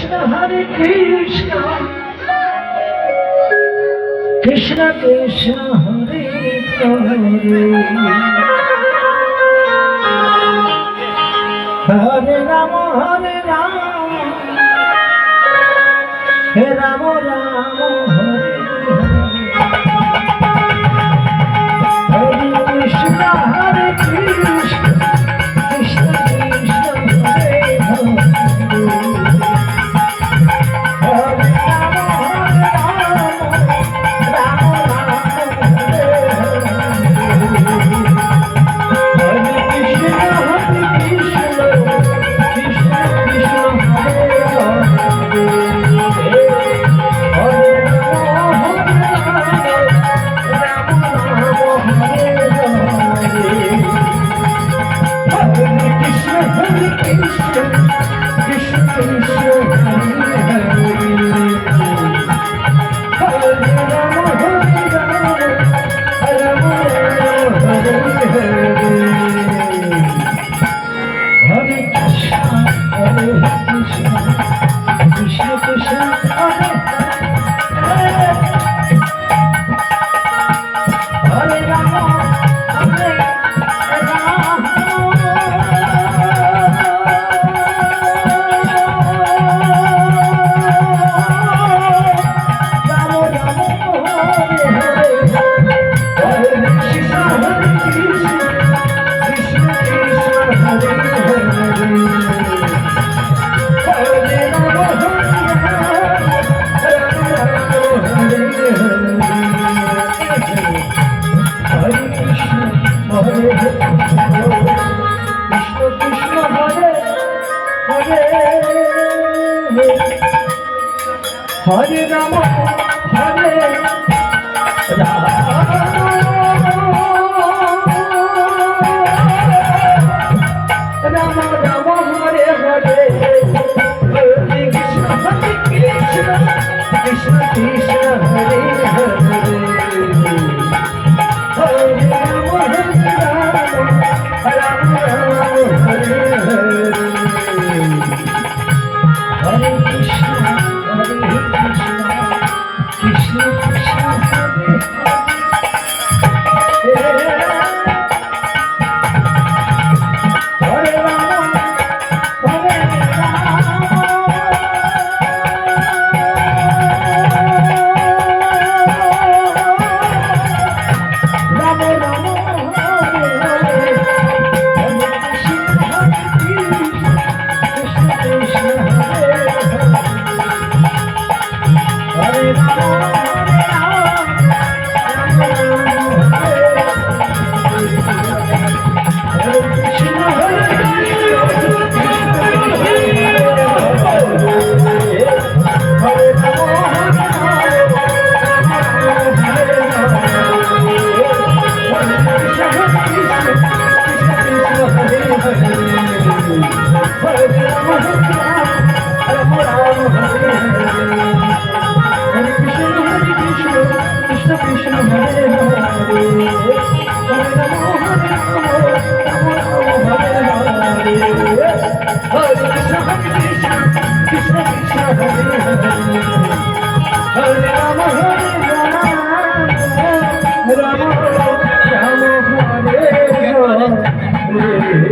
Hare Krishna, Krishna Krishna Hare Hare, Hare Rama Hare Rama, Hare Rama Rama Hare Hare, Hare Krishna Hare Krishna, Krishna Krishna Hare Hare. Hare Rama, Hare Rama, Rama Rama, Hare Hare, Hare Krishna, Hare Krishna, Krishna Krishna, Hare Hare, Hare Rama, Hare Rama, Rama Rama, Hare Hare, Hare Krishna. Krishna Krishna Hare Hare, Hare Rama, Hare Rama, Rama Rama, Hare Hare, Hare Krishna, Hare Krishna, Krishna Krishna, Hare Hare, Hare Rama. Rama Rama Hare Hare